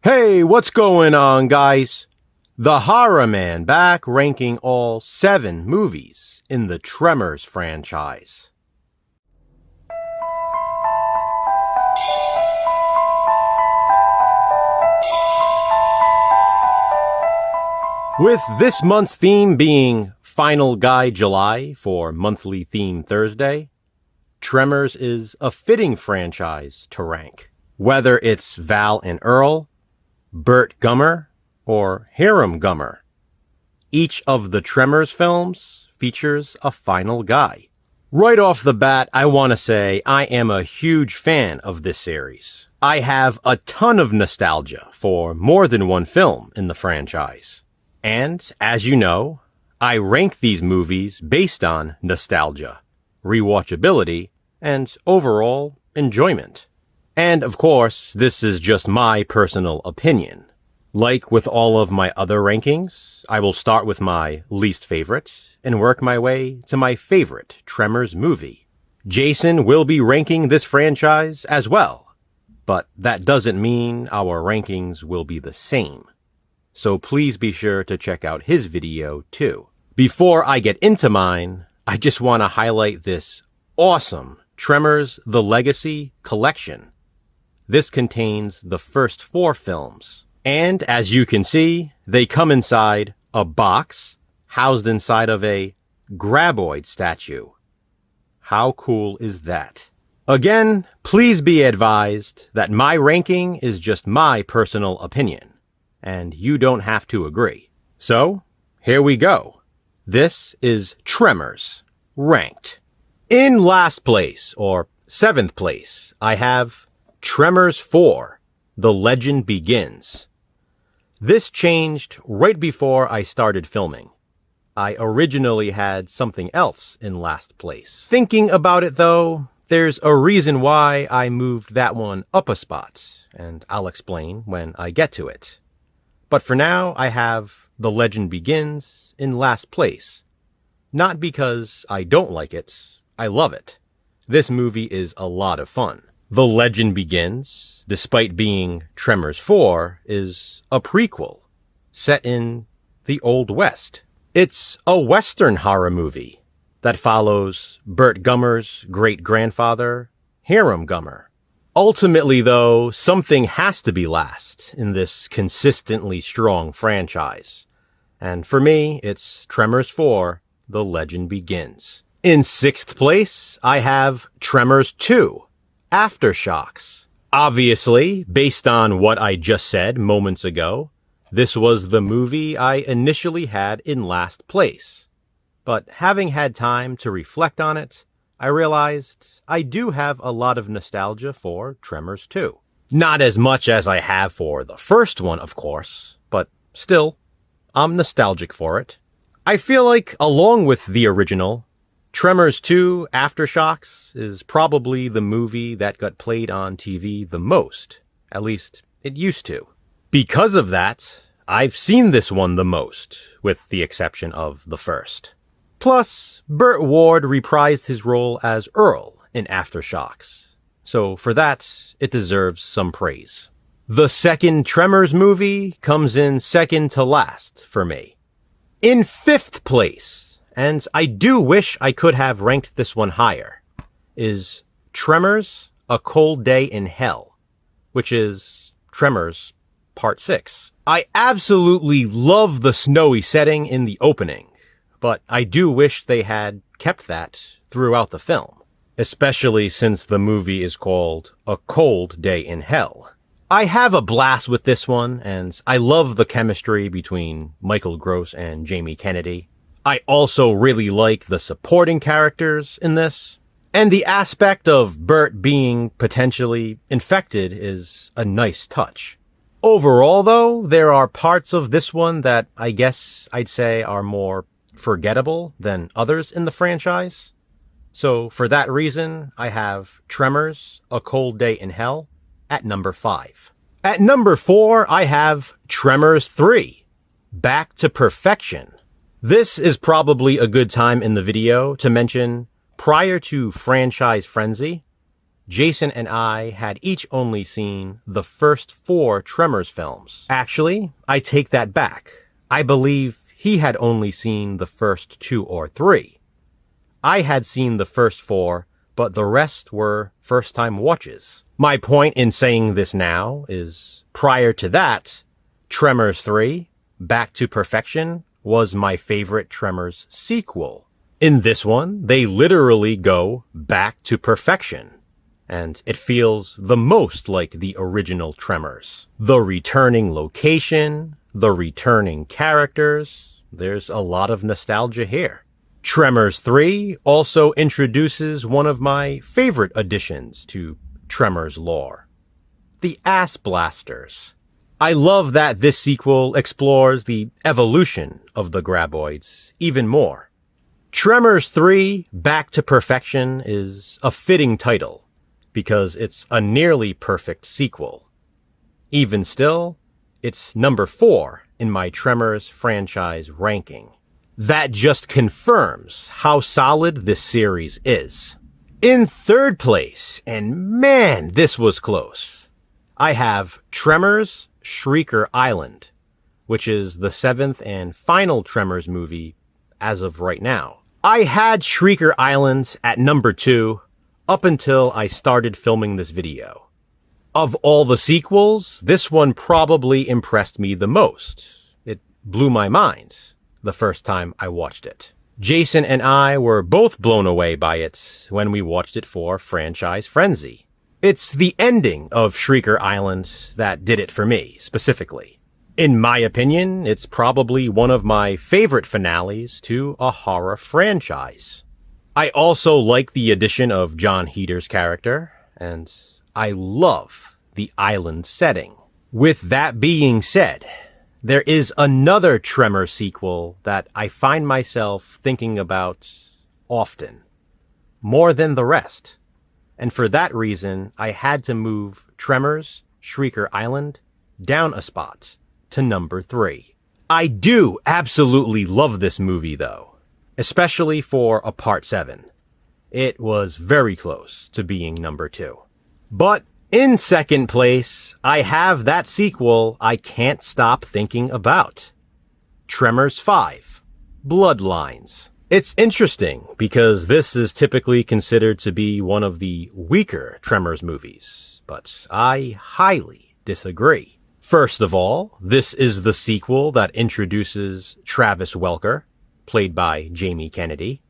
Hey, what's going on, guys? The Horror Man back ranking all 7 movies in the Tremors franchise. With this month's theme being Final Guy July for Monthly Theme Thursday, Tremors is a fitting franchise to rank. Whether it's Val and Earl, Burt Gummer, or Hiram Gummer, each of the Tremors films features a final guy. Right off the bat, I want to say I am a huge fan of this series. I have a ton of nostalgia for more than one film in the franchise. And, as you know, I rank these movies based on nostalgia, rewatchability, and overall enjoyment. And of course, this is just my personal opinion. Like with all of my other rankings, I will start with my least favorite and work my way to my favorite Tremors movie. Jason will be ranking this franchise as well, but that doesn't mean our rankings will be the same. So please be sure to check out his video too. Before I get into mine, I just want to highlight this awesome Tremors The Legacy collection. This contains the first 4 films, and as you can see, they come inside a box housed inside of a graboid statue. How cool is that? Again, please be advised that my ranking is just my personal opinion, and you don't have to agree. So, here we go. This is Tremors Ranked. In last place, or 7th place, I have Tremors 4, The Legend Begins. This changed right before I started filming. I originally had something else in last place. Thinking about it though, there's a reason why I moved that one up a spot, and I'll explain when I get to it. But for now, I have The Legend Begins in last place. Not because I don't like it, I love it. This movie is a lot of fun. The Legend Begins, despite being Tremors 4, is a prequel set in the Old West. It's a Western horror movie that follows Burt Gummer's great-grandfather, Hiram Gummer. Ultimately, though, something has to be last in this consistently strong franchise. And for me, it's Tremors 4, The Legend Begins. In 6th place, I have Tremors 2, Aftershocks. Obviously, based on what I just said moments ago, this was the movie I initially had in last place. But having had time to reflect on it, I realized I do have a lot of nostalgia for Tremors 2. Not as much as I have for the first one, of course, but still, I'm nostalgic for it. I feel like, along with the original, Tremors 2 Aftershocks is probably the movie that got played on TV the most. At least, it used to. Because of that, I've seen this one the most, with the exception of the first. Plus, Burt Ward reprised his role as Earl in Aftershocks. So for that, it deserves some praise. The second Tremors movie comes in second to last for me. In 5th place, and I do wish I could have ranked this one higher, is Tremors, A Cold Day in Hell, which is Tremors Part 6. I absolutely love the snowy setting in the opening, but I do wish they had kept that throughout the film, especially since the movie is called A Cold Day in Hell. I have a blast with this one, and I love the chemistry between Michael Gross and Jamie Kennedy. I also really like the supporting characters in this, and the aspect of Burt being potentially infected is a nice touch. Overall, though, there are parts of this one that I guess I'd say are more forgettable than others in the franchise. So for that reason, I have Tremors, A Cold Day in Hell at number 5. At number 4, I have Tremors 3, Back to Perfection. This is probably a good time in the video to mention, prior to Franchise Frenzy, Jason and I had each only seen the first 4 Tremors films. Actually, I take that back. I believe he had only seen the first 2 or 3. I had seen the first 4, but the rest were first-time watches. My point in saying this now is, prior to that, Tremors 3, Back to Perfection, was my favorite Tremors sequel. In this one, they literally go back to perfection, and it feels the most like the original Tremors. The returning location, the returning characters, there's a lot of nostalgia here. Tremors 3 also introduces one of my favorite additions to Tremors lore, the Ass Blasters. I love that this sequel explores the evolution of the graboids even more. Tremors 3 Back to Perfection is a fitting title because it's a nearly perfect sequel. Even still, it's number 4 in my Tremors franchise ranking. That just confirms how solid this series is. In third place, and man, this was close, I have Tremors Shrieker Island, which is the 7th and final Tremors movie as of right now. I had Shrieker Island at number 2 up until I started filming this video. Of all the sequels, this one probably impressed me the most. It blew my mind the first time I watched it. Jason and I were both blown away by it when we watched it for Franchise Frenzy. It's the ending of Shrieker Island that did it for me, specifically. In my opinion, it's probably one of my favorite finales to a horror franchise. I also like the addition of John Heater's character, and I love the island setting. With that being said, there is another Tremor sequel that I find myself thinking about often, more than the rest. And for that reason, I had to move Tremors Shrieker Island down a spot to number 3. I do absolutely love this movie though, especially for a part 7. It was very close to being number 2. But in second place, I have that sequel I can't stop thinking about. Tremors 5, Bloodlines. It's interesting because this is typically considered to be one of the weaker Tremors movies, but I highly disagree. First of all, this is the sequel that introduces Travis Welker, played by Jamie Kennedy,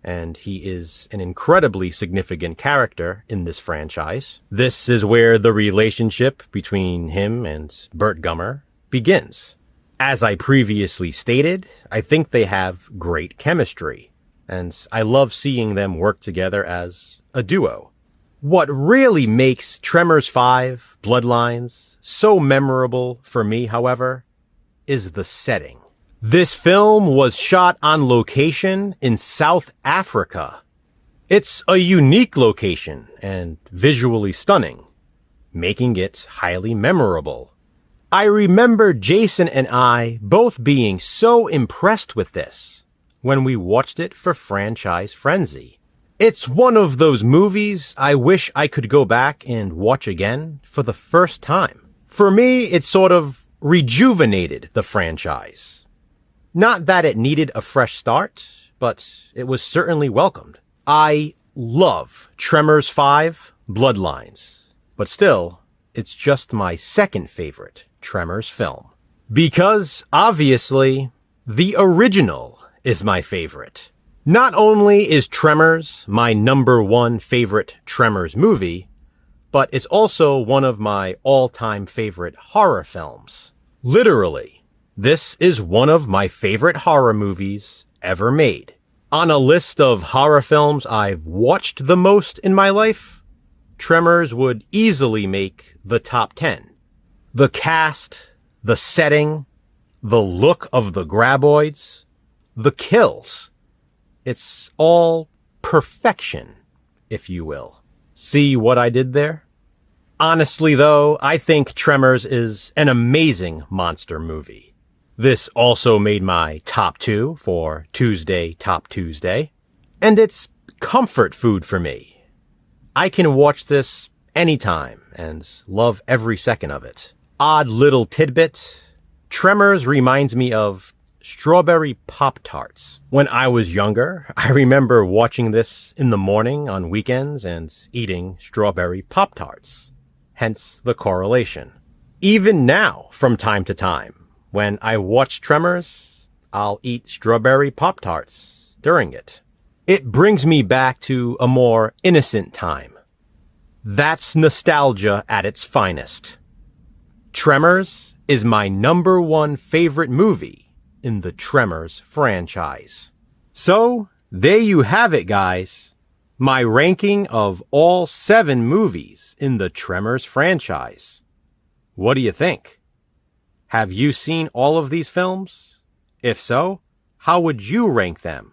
and he is an incredibly significant character in this franchise. This is where the relationship between him and Burt Gummer begins. As I previously stated, I think they have great chemistry, and I love seeing them work together as a duo. What really makes Tremors 5 Bloodlines so memorable for me, however, is the setting. This film was shot on location in South Africa. It's a unique location and visually stunning, making it highly memorable. I remember Jason and I both being so impressed with this when we watched it for Franchise Frenzy. It's one of those movies I wish I could go back and watch again for the first time. For me, it sort of rejuvenated the franchise. Not that it needed a fresh start, but it was certainly welcomed. I love Tremors 5 Bloodlines, but still, it's just my second favorite Tremors film. Because, obviously, the original is my favorite. Not only is Tremors my number 1 favorite Tremors movie, but it's also one of my all-time favorite horror films. Literally, this is one of my favorite horror movies ever made. On a list of horror films I've watched the most in my life, Tremors would easily make the top 10. The cast, the setting, the look of the graboids, the kills. It's all perfection, if you will. See what I did there? Honestly though, I think Tremors is an amazing monster movie. This also made my top 2 for Tuesday Top Tuesday, and it's comfort food for me. I can watch this anytime and love every second of it. Odd little tidbit, Tremors reminds me of strawberry Pop-Tarts. When I was younger, I remember watching this in the morning on weekends and eating strawberry Pop-Tarts. Hence the correlation. Even now, from time to time, when I watch Tremors, I'll eat strawberry Pop-Tarts during it. It brings me back to a more innocent time. That's nostalgia at its finest. Tremors is my #1 favorite movie in the Tremors franchise. So, there you have it, guys. My ranking of all 7 movies in the Tremors franchise. What do you think? Have you seen all of these films? If so, how would you rank them?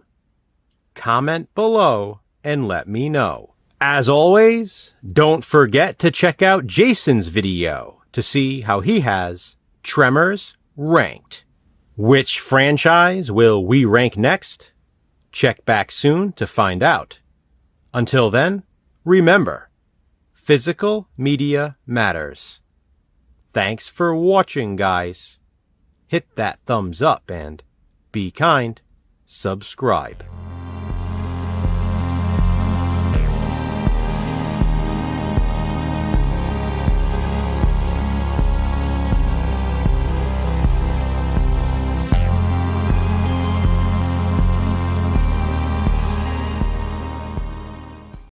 Comment below and let me know. As always, don't forget to check out Jason's video to see how he has Tremors Ranked. Which franchise will we rank next? Check back soon to find out. Until then, remember, physical media matters. Thanks for watching, guys. Hit that thumbs up and, be kind, subscribe.